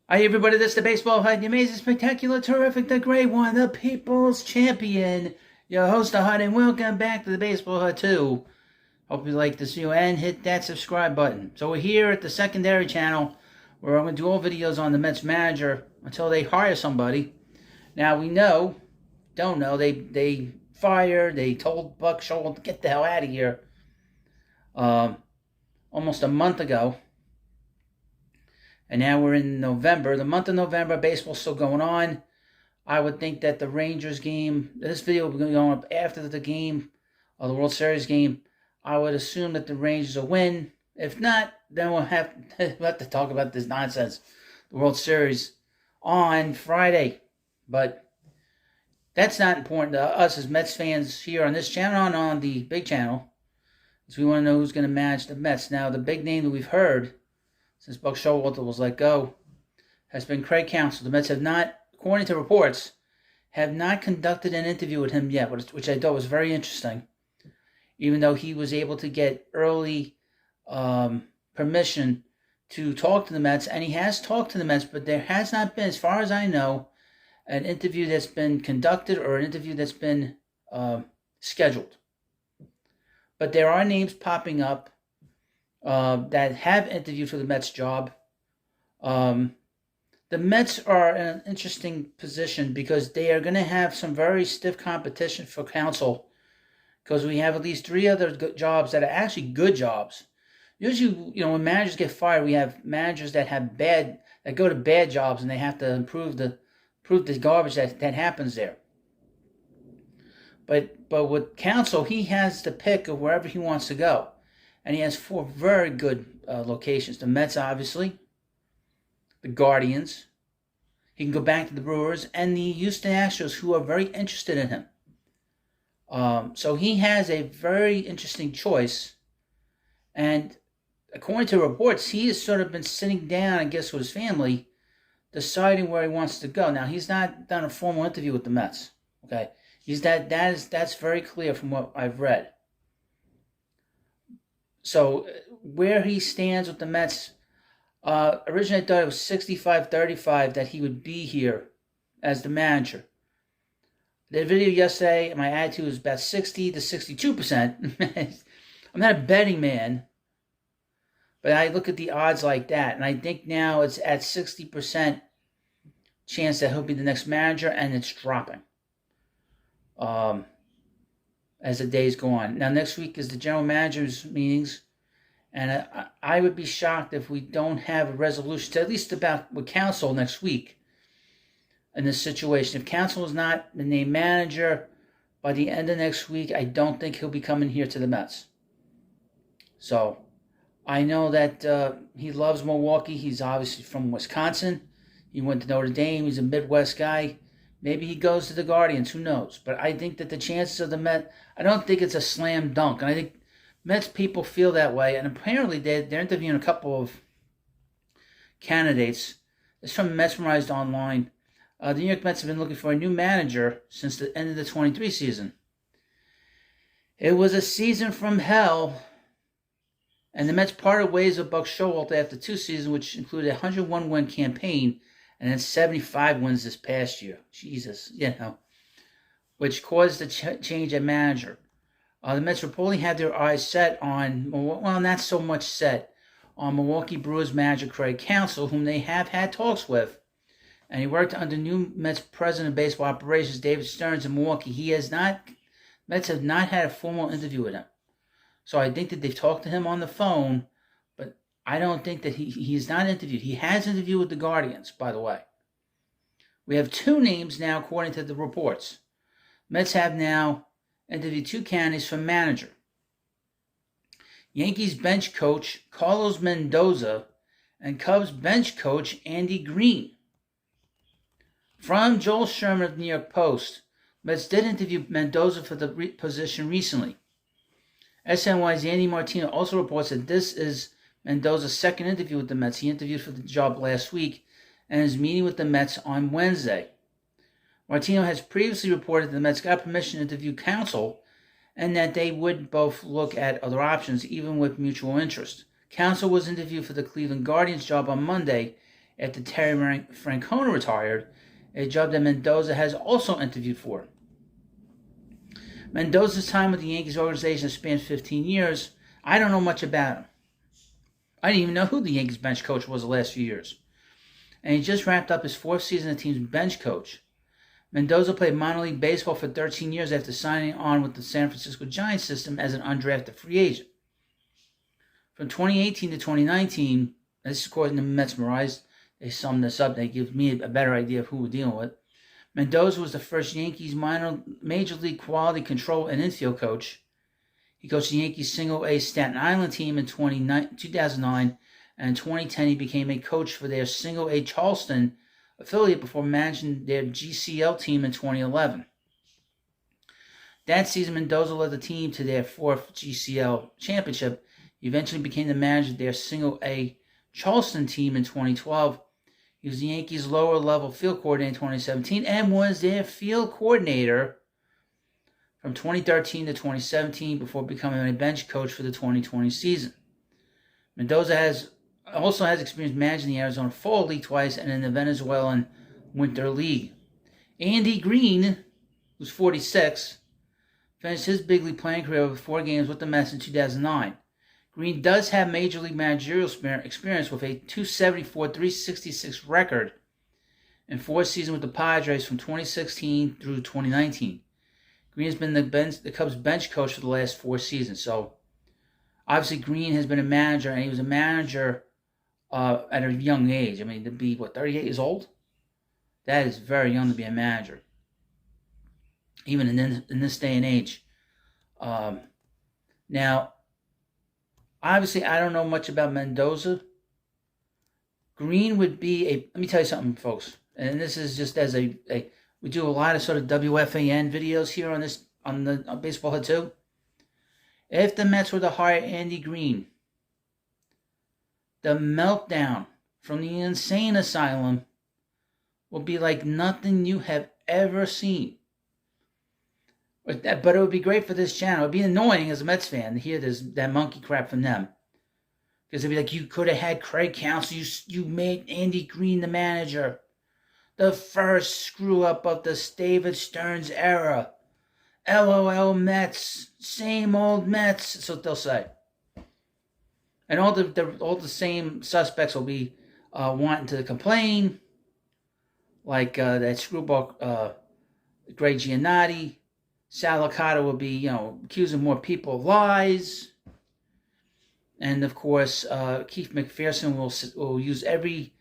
Hi everybody, this is the Baseball Hut, the amazing, spectacular, terrific, the great one, the people's champion, your host, the Hut, and welcome back to the Baseball Hut 2. Hope you like this video and hit that subscribe button. So we're here at the secondary channel where I'm going to do all videos on the Mets manager until they hire somebody. Now we don't know, they fired, they told Buck Showalter to get the hell out of here almost a month ago. And now we're in November. The month of November, baseball's still going on. I would think that the Rangers game, this video will be going up after the game, or the World Series game. I would assume that the Rangers will win. If not, then we'll have to talk about this nonsense, the World Series, on Friday. But that's not important to us as Mets fans here on this channel and on the big channel, because we want to know who's going to manage the Mets. Now, the big name that we've heard since Buck Showalter was let go has been Craig Counsell. The Mets have not, according to reports, have not conducted an interview with him yet, which I thought was very interesting. Even though he was able to get early permission to talk to the Mets, and he has talked to the Mets, but there has not been, as far as I know, an interview that's been conducted or an interview that's been scheduled. But there are names popping up that have interviewed for the Mets job. The Mets are in an interesting position because they are going to have some very stiff competition for Counsell, because we have at least three other jobs that are actually good jobs. Usually, when managers get fired, we have managers that go to bad jobs, and they have to improve the garbage that happens there. But with Counsell, he has the pick of wherever he wants to go. And he has four very good locations. The Mets, obviously. The Guardians. He can go back to the Brewers. And the Houston Astros, who are very interested in him. So he has a very interesting choice. And according to reports, he has sort of been sitting down, I guess, with his family, deciding where he wants to go. Now, he's not done a formal interview with the Mets. Okay? That's very clear from what I've read. So where he stands with the Mets, originally I thought it was 65-35 that he would be here as the manager. The video yesterday, my attitude was about 60 to 62%. I'm not a betting man, but I look at the odds like that, and I think now it's at 60% chance that he'll be the next manager, and it's dropping as the days go on. Now, next week is the general manager's meetings, and I would be shocked if we don't have a resolution, to at least about with Counsell next week in this situation. If Counsell is not the named manager by the end of next week, I don't think he'll be coming here to the Mets. So I know that he loves Milwaukee. He's obviously from Wisconsin. He went to Notre Dame. He's a Midwest guy. Maybe he goes to the Guardians. Who knows? But I think that the chances of the Mets, I don't think it's a slam dunk. And I think Mets people feel that way. And apparently they're interviewing a couple of candidates. It's from Mesmerized Online. The New York Mets have been looking for a new manager since the end of the 23 season. It was a season from hell. And the Mets parted ways with Buck Showalter after two seasons, which included a 101-win campaign and then 75 wins this past year. Jesus, which caused the change at manager. The Mets reportedly had their eyes set on, well, not so much set, on Milwaukee Brewers manager Craig Counsell, whom they have had talks with. And he worked under new Mets president of baseball operations, David Stearns, in Milwaukee. Mets have not had a formal interview with him. So I think that they've talked to him on the phone, but I don't think that he's not interviewed. He has interviewed with the Guardians, by the way. We have two names now, according to the reports. Mets have now interviewed two candidates for manager. Yankees bench coach Carlos Mendoza and Cubs bench coach Andy Green. From Joel Sherman of the New York Post, Mets did interview Mendoza for the position recently. SNY's Andy Martino also reports that this is Mendoza's second interview with the Mets. He interviewed for the job last week and is meeting with the Mets on Wednesday. Martino has previously reported that the Mets got permission to interview Counsell and that they would both look at other options, even with mutual interest. Counsell was interviewed for the Cleveland Guardians job on Monday after Terry Francona retired, a job that Mendoza has also interviewed for. Mendoza's time with the Yankees organization spanned 15 years. I don't know much about him. I didn't even know who the Yankees bench coach was the last few years. And he just wrapped up his 4th season as the team's bench coach. Mendoza played minor league baseball for 13 years after signing on with the San Francisco Giants system as an undrafted free agent. From 2018 to 2019, this is according to Metsmerized, they summed this up, they give me a better idea of who we're dealing with. Mendoza was the first Yankees major league quality control and infield coach. He coached the Yankees single-A Staten Island team in 2009, and in 2010 he became a coach for their single-A Charleston affiliate before managing their GCL team in 2011. That season, Mendoza led the team to their 4th GCL championship. He eventually became the manager of their single-A Charleston team in 2012. He was the Yankees' lower-level field coordinator in 2017 and was their field coordinator from 2013 to 2017 before becoming a bench coach for the 2020 season. Mendoza also has experience managing the Arizona Fall League twice and in the Venezuelan Winter League. Andy Green, who's 46, finished his big league playing career with 4 games with the Mets in 2009. Green does have major league managerial experience with a .274 .366 record in 4 seasons with the Padres from 2016 through 2019. Green has been the Cubs bench coach for the last 4 seasons. So, obviously, Green has been a manager, and he was a manager at a young age. I mean, to be, 38 years old? That is very young to be a manager, even in this day and age. Now, obviously, I don't know much about Mendoza. Green would be let me tell you something, folks, and this is just as we do a lot of sort of WFAN videos here on the Baseball Hut too. If the Mets were to hire Andy Green, the meltdown from the insane asylum will be like nothing you have ever seen. But it would be great for this channel. It would be annoying as a Mets fan to hear that monkey crap from them. Because it'd be like, you could have had Craig Counsell. You made Andy Green the manager. The first screw-up of the David Stearns era. LOL Mets. Same old Mets. That's what they'll say. And all the same suspects will be wanting to complain. Like that screwball Greg Giannotti. Sal Licata will be, accusing more people of lies. And, of course, Keith McPherson will use every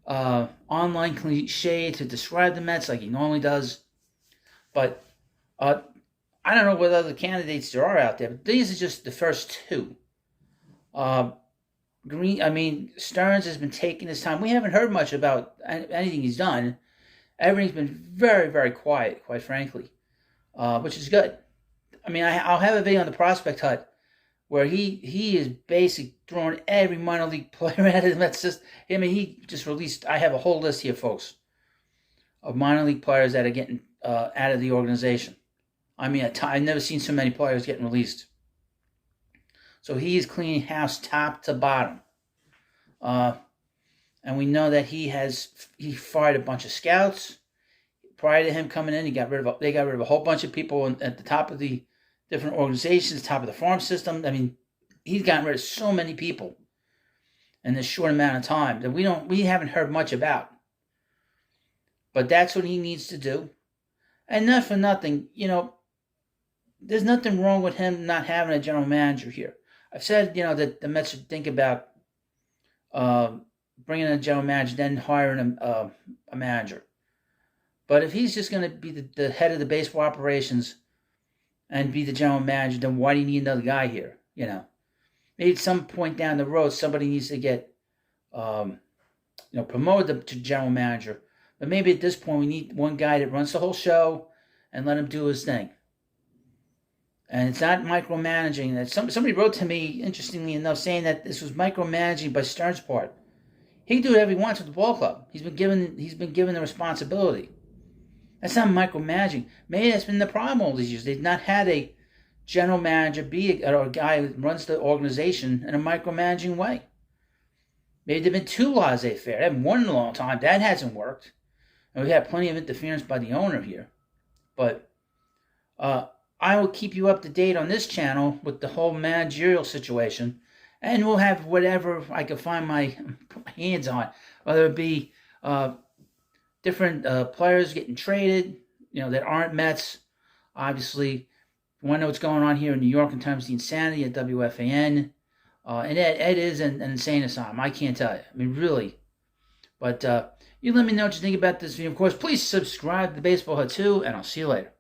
online cliche to describe the Mets like he normally does. But I don't know what other candidates there are out there, but these are just the first 2. Stearns has been taking his time. We haven't heard much about anything he's done. Everything's been very, very quiet, quite frankly. Which is good. I mean, I'll have a video on the Prospect Hut where he is basically throwing every minor league player out of the Mets system. I mean, he just released, I have a whole list here, folks, of minor league players that are getting out of the organization. I mean, I've never seen so many players getting released. So he is cleaning house top to bottom. And we know that he fired a bunch of scouts. Prior to him coming in, they got rid of a whole bunch of people at the top of the different organizations, top of the farm system. I mean, he's gotten rid of so many people in this short amount of time that we haven't heard much about. But that's what he needs to do. And not for nothing, there's nothing wrong with him not having a general manager here. I've said, that the Mets should think about bringing in a general manager, then hiring a manager. But if he's just going to be the head of the baseball operations and be the general manager, then why do you need another guy here? Maybe at some point down the road, somebody needs to get, promoted to general manager. But maybe at this point, we need one guy that runs the whole show and let him do his thing. And it's not micromanaging. That somebody wrote to me, interestingly enough, saying that this was micromanaging by Stearns' part. He can do whatever he wants with the ball club. He's been given the responsibility. That's not micromanaging. Maybe that's been the problem all these years. They've not had a general manager or a guy who runs the organization in a micromanaging way. Maybe they've been too laissez-faire. They haven't won in a long time. That hasn't worked. And we've had plenty of interference by the owner here. But I will keep you up to date on this channel with the whole managerial situation. And we'll have whatever I can find my hands on. Whether it be different players getting traded, that aren't Mets. Obviously, you want to know what's going on here in New York in terms of the insanity at WFAN. And Ed is an insane asylum. I can't tell you. I mean, really. But you let me know what you think about this video. Of course, please subscribe to Baseball Hut 2, and I'll see you later.